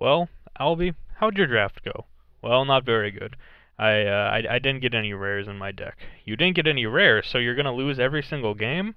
Well, Albie, how'd your draft go? Well, not very good. I didn't get any rares in my deck. You didn't get any rares, so you're gonna lose every single game?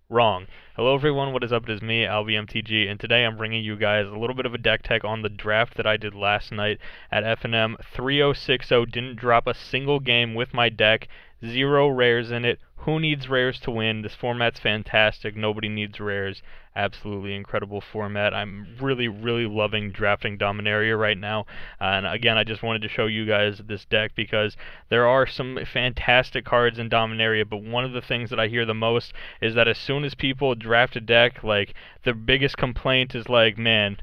Wrong. Hello everyone, what is up? It is me, AlbyMTG, and today I'm bringing you guys a little bit of a deck tech on the draft that I did last night at FNM 3060. Didn't drop a single game with my deck. 0 rares in it. Who needs rares to win? This format's fantastic. Nobody needs rares. Absolutely incredible format. I'm really loving drafting Dominaria right now. And again, I just wanted to show you guys this deck because there are some fantastic cards in Dominaria, but one of the things that I hear the most is that as soon as people draft a deck, like, the biggest complaint is like, man,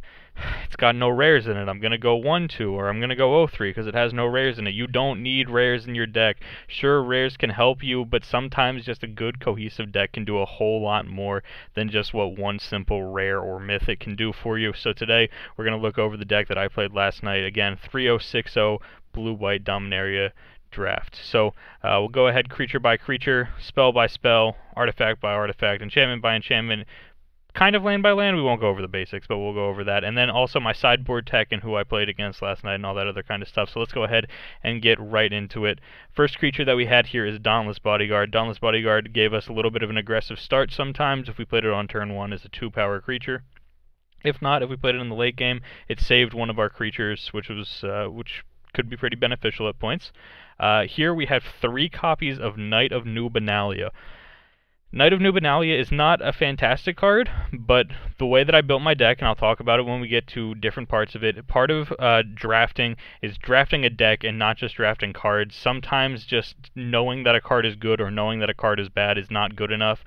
it's got no rares in it. I'm going to go 1-2 or I'm going to go 0-3 because it has no rares in it. You don't need rares in your deck. Sure, rares can help you, but sometimes just a good cohesive deck can do a whole lot more than just what one simple rare or mythic can do for you. So today we're going to look over the deck that I played last night. Again, 3060 blue-white Dominaria draft. So we'll go ahead creature by creature, spell by spell, artifact by artifact, enchantment by enchantment, kind of land by land. We won't go over the basics, but we'll go over that. And then also my sideboard tech and who I played against last night and all that other kind of stuff. So let's go ahead and get right into it. First creature that we had here is Dauntless Bodyguard. Dauntless Bodyguard gave us a little bit of an aggressive start sometimes if we played it on turn 1 as a 2-power creature. If not, if we played it in the late game, it saved one of our creatures, which could be pretty beneficial at points. Here we have 3 copies of Knight of New Benalia. Knight of New Benalia is not a fantastic card, but the way that I built my deck, and I'll talk about it when we get to different parts of it, part of drafting is drafting a deck and not just drafting cards. Sometimes just knowing that a card is good or knowing that a card is bad is not good enough.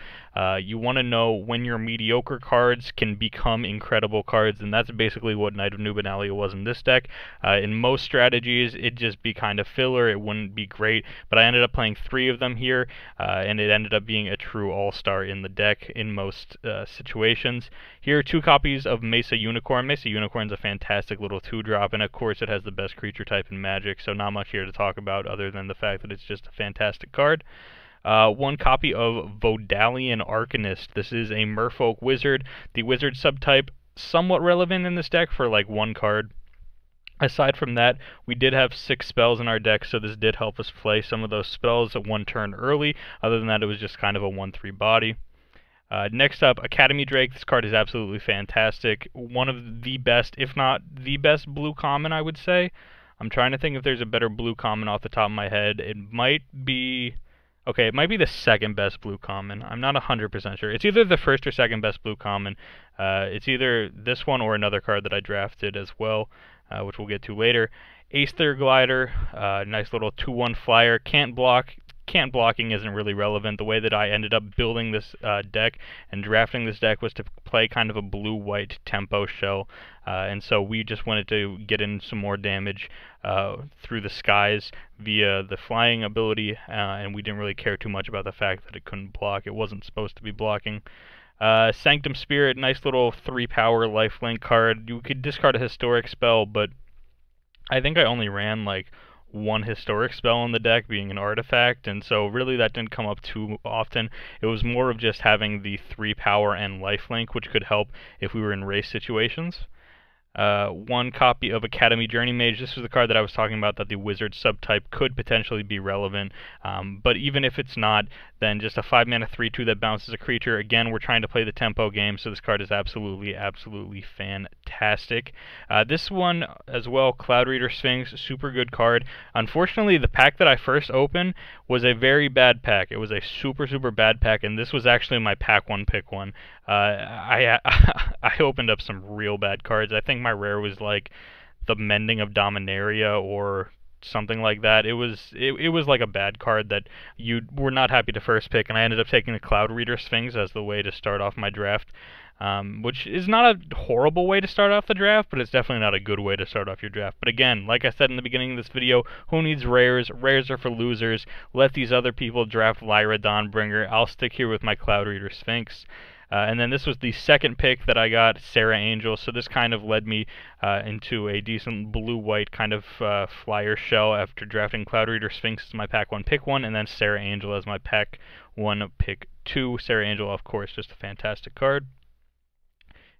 You want to know when your mediocre cards can become incredible cards, and that's basically what Knight of New Benalia was in this deck. In most strategies, it'd just be kind of filler. It wouldn't be great, but I ended up playing 3 of them here, and it ended up being a true all-star in the deck in most situations. Here are 2 copies of Mesa Unicorn. Mesa Unicorn's a fantastic little 2-drop, and of course it has the best creature type in Magic, so not much here to talk about other than the fact that it's just a fantastic card. 1 copy of Vodalian Arcanist. This is a Merfolk Wizard. The Wizard subtype, somewhat relevant in this deck for like 1 card. Aside from that, we did have 6 spells in our deck, so this did help us play some of those spells at 1 turn early. Other than that, it was just kind of a 1-3 body. Next up, Academy Drake. This card is absolutely fantastic. One of the best, if not the best, blue common, I would say. I'm trying to think if there's a better blue common off the top of my head. It might be... Okay, it might be the 2nd best blue common. I'm not 100% sure. It's either the 1st or 2nd best blue common. It's either this one or another card that I drafted as well, which we'll get to later. Aether Glider, nice little 2-1 flyer. Can't block. Can't blocking isn't really relevant. The way that I ended up building this deck and drafting this deck was to play kind of a blue-white tempo shell, and so we just wanted to get in some more damage through the skies via the flying ability, and we didn't really care too much about the fact that it couldn't block. It wasn't supposed to be blocking. Sanctum Spirit, nice little 3-power lifelink card. You could discard a historic spell, but I think I only ran like 1 historic spell in the deck, being an artifact, and so really that didn't come up too often. It was more of just having the 3-power and lifelink, which could help if we were in race situations. 1 copy of Academy Journey Mage. This was the card that I was talking about, that the Wizard subtype could potentially be relevant, but even if it's not, then just a 5-mana 3-2 that bounces a creature. Again, we're trying to play the tempo game, so this card is absolutely fantastic. This one as well, Cloud Reader Sphinx, super good card. Unfortunately, the pack that I first opened was a very bad pack. It was a super bad pack, and this was actually my pack 1 pick 1. I opened up some real bad cards. I think my rare was like the Mending of Dominaria or something like that. It was like a bad card that you were not happy to first pick, and I ended up taking the Cloud Reader Sphinx as the way to start off my draft, which is not a horrible way to start off the draft, but it's definitely not a good way to start off your draft. But again, like I said in the beginning of this video, who needs rares? Rares are for losers. Let these other people draft Lyra Dawnbringer. I'll stick here with my Cloud Reader Sphinx. And then this was the 2nd pick that I got, Sarah Angel, so this kind of led me into a decent blue-white kind of flyer shell after drafting Cloud Reader Sphinx as my pack 1 pick 1, and then Sarah Angel as my pack 1 pick 2. Sarah Angel, of course, just a fantastic card.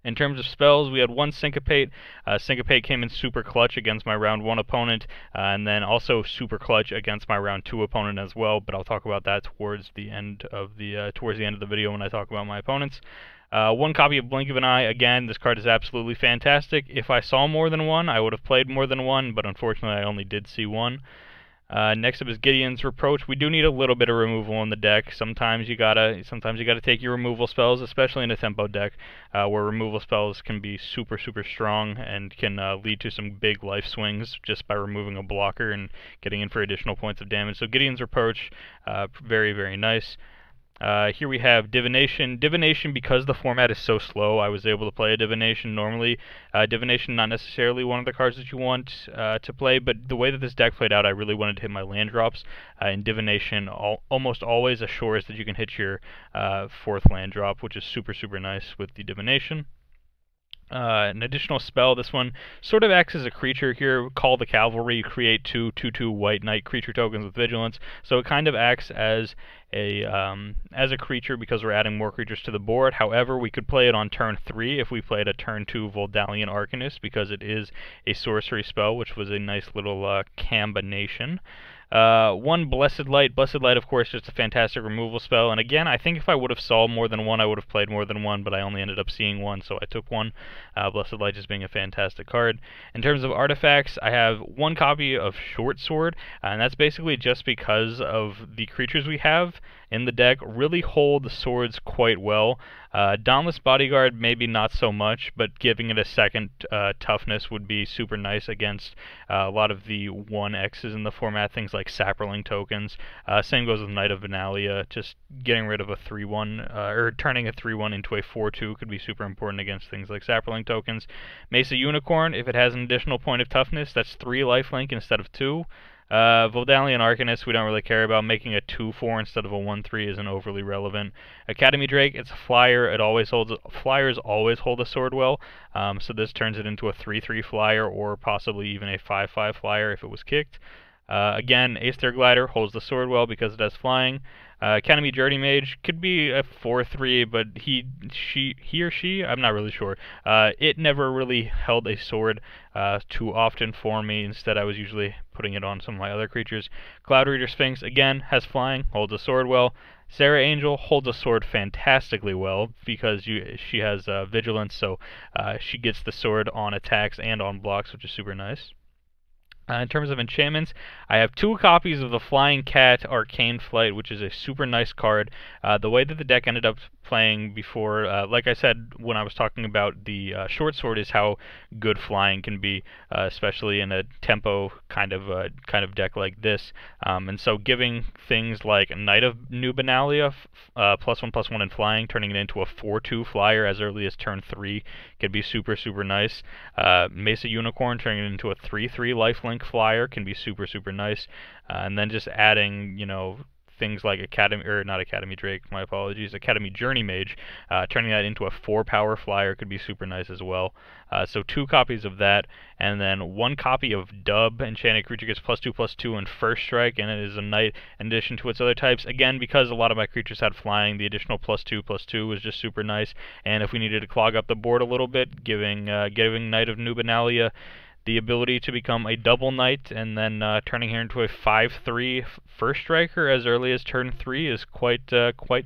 In terms of spells, we had one Syncopate. Syncopate came in super clutch against my round 1 opponent, and then also super clutch against my round 2 opponent as well, but I'll talk about that towards the end of the video when I talk about my opponents. One copy of Blink of an Eye. Again, this card is absolutely fantastic. If I saw more than one, I would have played more than one, but unfortunately I only did see one. Next up is Gideon's Reproach. We do need a little bit of removal in the deck. Sometimes you gotta take your removal spells, especially in a tempo deck, where removal spells can be super strong and can lead to some big life swings just by removing a blocker and getting in for additional points of damage. So Gideon's Reproach, very nice. Here we have Divination. Divination, because the format is so slow, I was able to play a Divination. Normally, Divination not necessarily one of the cards that you want to play, but the way that this deck played out, I really wanted to hit my land drops. In Divination, almost always assures that you can hit your 4th land drop, which is super nice with the Divination. An additional spell, this one sort of acts as a creature here. Call the Cavalry. You create 2/2 white knight creature tokens with vigilance, so it kind of acts as a creature because we're adding more creatures to the board. However, we could play it on turn 3 if we played a turn 2 Voldalian Arcanist, because it is a sorcery spell, which was a nice little combination. One Blessed Light. Blessed Light, of course, just a fantastic removal spell. And again, I think if I would have saw more than one, I would have played more than one, but I only ended up seeing one, so I took one. Blessed Light just being a fantastic card. In terms of artifacts, I have one copy of Short Sword, and that's basically just because of the creatures we have in the deck really hold the swords quite well. Dauntless Bodyguard, maybe not so much, but giving it a second toughness would be super nice against a lot of the 1X's in the format, things like Saproling tokens. Same goes with Knight of Venalia. Just getting rid of a 3/1, or turning a 3/1 into a 4/2 could be super important against things like Saproling tokens. Mesa Unicorn, if it has an additional point of toughness, that's 3 lifelink instead of 2. Voldalian Arcanist, we don't really care about. Making a 2/4 instead of a 1/3 isn't overly relevant. Academy Drake, it's a flyer. Flyers always hold a sword well, so this turns it into a 3/3 flyer, or possibly even a 5/5 flyer if it was kicked. Again, Aether Glider holds the sword well because it has flying. Academy Journey Mage could be a 4/3, but he or she, I'm not really sure. It never really held a sword too often for me. Instead, I was usually putting it on some of my other creatures. Cloud Reader Sphinx, again, has flying, holds a sword well. Sarah Angel holds a sword fantastically well because she has vigilance, so she gets the sword on attacks and on blocks, which is super nice. In terms of enchantments, I have 2 copies of the Flying Cat Arcane Flight, which is a super nice card. The way that the deck ended up playing before, like I said when I was talking about the short sword, is how good flying can be, especially in a tempo kind of deck like this. And so giving things like Knight of New Benalia, +1/+1 in flying, turning it into a 4/2 flyer as early as turn 3 could be super nice. Mesa Unicorn, turning it into a 3/3 lifelink flyer can be super nice. And then just adding, things like Academy Drake, my apologies, Academy Journey Mage, turning that into a 4-power flyer could be super nice as well. So 2 copies of that, and then 1 copy of Dub. Enchanted creature gets +2/+2 and first strike, and it is a knight in addition to its other types. Again, because a lot of my creatures had flying, the additional +2/+2 was just super nice. And if we needed to clog up the board a little bit, giving Knight of New Benalia the ability to become a double knight, and then turning here into a 5/3 first striker as early as turn 3 is quite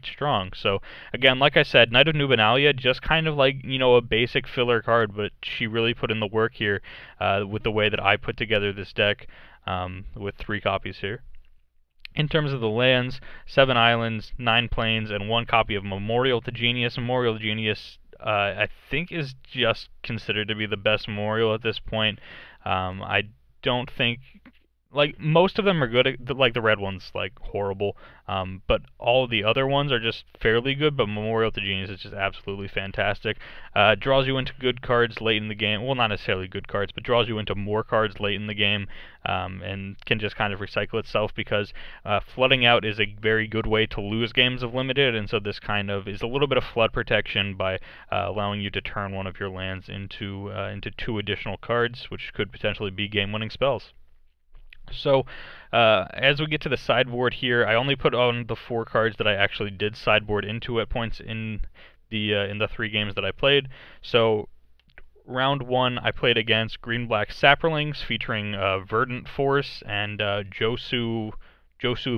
strong. So again, like I said, Knight of New Benalia, just kind of like a basic filler card, but she really put in the work here with the way that I put together this deck with 3 copies here. In terms of the lands, 7 islands, 9 plains, and 1 copy of Memorial to Genius. Memorial to Genius, I think, is just considered to be the best memorial at this point. I don't think, like, most of them are good, like the red one's like horrible, but all the other ones are just fairly good, but Memorial to Genius is just absolutely fantastic. Draws you into good cards late in the game, well, not necessarily good cards, but draws you into more cards late in the game, and can just kind of recycle itself, because flooding out is a very good way to lose games of limited, and so this kind of is a little bit of flood protection by allowing you to turn one of your lands into 2 additional cards, which could potentially be game-winning spells. So, as we get to the sideboard here, I only put on the 4 cards that I actually did sideboard into at points in in the 3 games that I played. So round 1, I played against Green-Black Saprolings featuring Verdant Force and Josu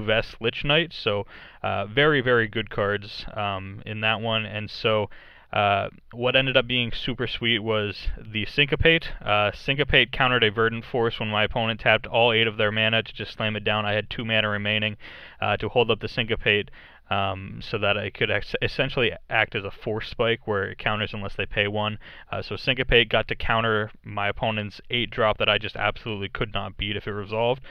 Vest Lich Knight. So very, very good cards in that one. And so what ended up being super sweet was the Syncopate. Syncopate countered a Verdant Force when my opponent tapped all 8 of their mana to just slam it down. I had 2 mana remaining to hold up the Syncopate. So that I could essentially act as a force spike where it counters unless they pay 1. So Syncopate got to counter my opponent's 8-drop that I just absolutely could not beat if it resolved,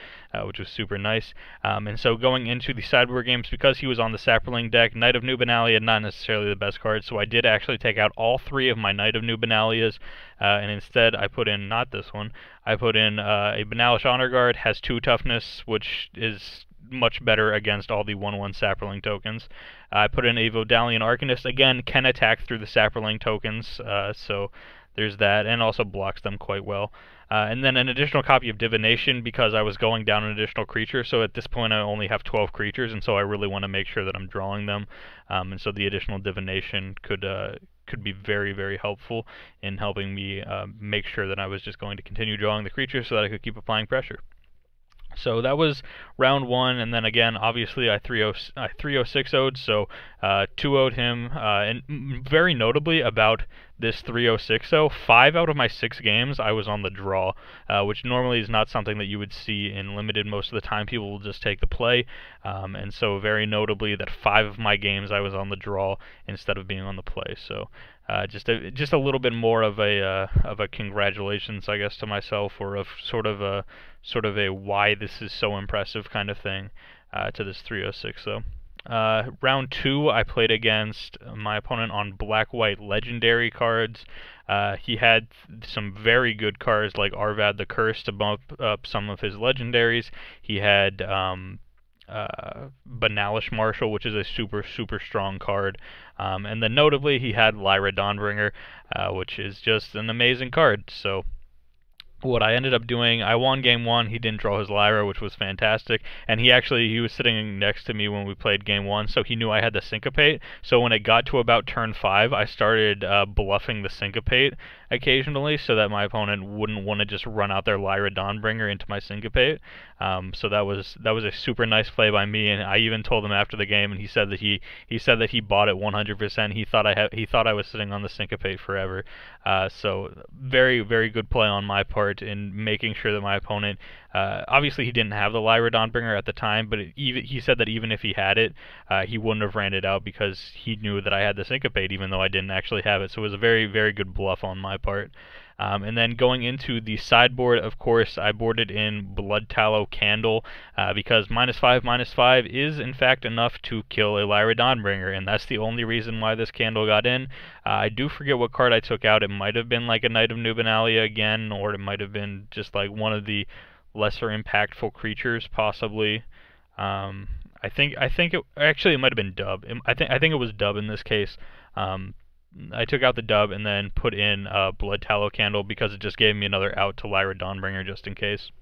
which was super nice. And so going into the sideboard games, because he was on the Saproling deck, Knight of Nubenalia, not necessarily the best card, so I did actually take out all 3 of my Knight of Nubenalias, and instead I put in, not this one, I put in a Banalish Honor Guard, has 2 toughness, which is much better against all the 1/1 Saproling tokens. I put in a Vodalian Arcanist, again, can attack through the Saproling tokens, so there's that, and also blocks them quite well. And then an additional copy of Divination because I was going down an additional creature, so at this point I only have 12 creatures, and so I really want to make sure that I'm drawing them, and so the additional Divination could be very, very helpful in helping me make sure that I was just going to continue drawing the creatures so that I could keep applying pressure. So that was round 1, and then again, obviously I 3-0-6-0'd, so 2-0'd him, and very notably about this 3-0-6-0, 5 out of my 6 games I was on the draw, which normally is not something that you would see in Limited. Most of the time people will just take the play, and so very notably that 5 of my games I was on the draw instead of being on the play. So just a little bit more of a congratulations, I guess, to myself, or of sort of a why this is so impressive kind of thing to this 3-0-6-0. Round 2, I played against my opponent on black-white legendary cards. He had some very good cards like Arvad the Curse to bump up some of his legendaries. He had Banalish Marshal, which is a super, super strong card. And then notably, he had Lyra Dawnbringer, which is just an amazing card. So what I ended up doing, I won game 1, he didn't draw his Lyra, which was fantastic, and he was sitting next to me when we played game 1, so he knew I had the Syncopate, so when it got to about turn 5, I started bluffing the Syncopate occasionally, so that my opponent wouldn't want to just run out their Lyra Dawnbringer into my Syncopate. So that was a super nice play by me, and I even told him after the game, and he said that he bought it 100%. He thought I was sitting on the Syncopate forever. So very, very good play on my part in making sure that my opponent, obviously he didn't have the Lyra Dawnbringer at the time, but he said that even if he had it, he wouldn't have ran it out because he knew that I had the Syncopate even though I didn't actually have it. So it was a very, very good bluff on my part. And then going into the sideboard, of course, I boarded in Blood Tallow Candle because -5/-5 is in fact enough to kill a Lyra Dawnbringer, and that's the only reason why this candle got in. I do forget what card I took out. It might have been like a Knight of Nubenalia again, or it might have been just like one of the lesser impactful creatures, possibly. I think it might have been Dub. I think it was Dub in this case. I took out the Dub and then put in Blood Tallow Candle because it just gave me another out to Lyra Dawnbringer just in case.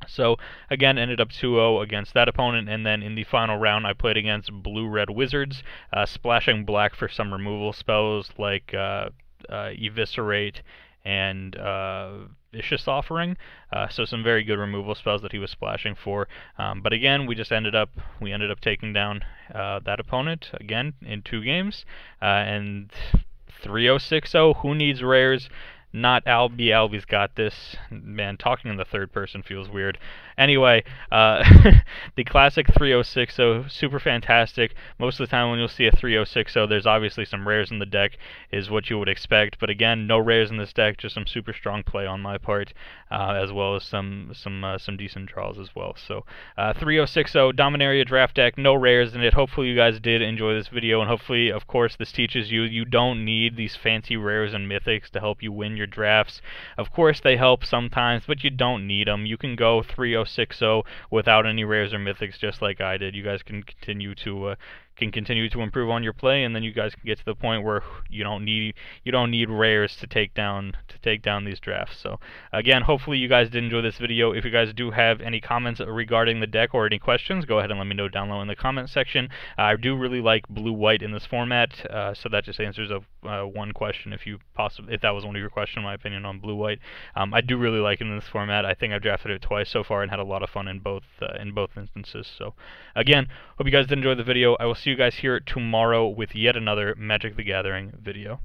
So again, ended up 2-0 against that opponent, and then in the final round I played against Blue-Red Wizards, splashing black for some removal spells like Eviscerate and Vicious Offering, so some very good removal spells that he was splashing for. But again, we ended up taking down that opponent again in 2 games, and 3-0-6-0. Who needs rares? Not Alby. Alby's got this. Man, talking in the third person feels weird. Anyway, the classic 3-0-6-0, super fantastic. Most of the time when you'll see a 3-0-6-0, there's obviously some rares in the deck, is what you would expect. But again, no rares in this deck, just some super strong play on my part, as well as some decent draws as well. So 3-0-6-0 Dominaria draft deck, no rares in it. Hopefully you guys did enjoy this video, and hopefully, of course, this teaches you don't need these fancy rares and mythics to help you win your drafts. Of course, they help sometimes, but you don't need them. You can go 3-0-6-0 without any rares or mythics, just like I did. You guys can continue to can continue to improve on your play, and then you guys can get to the point where you don't need rares to take down these drafts. So again, hopefully you guys did enjoy this video. If you guys do have any comments regarding the deck or any questions, go ahead and let me know down low in the comment section. I do really like blue-white in this format, so that just answers one question if that was one of your questions, my opinion on blue-white. I do really like it in this format. I think I've drafted it twice so far and had a lot of fun in both instances. So again, hope you guys did enjoy the video. I will see you guys here tomorrow with yet another Magic the Gathering video.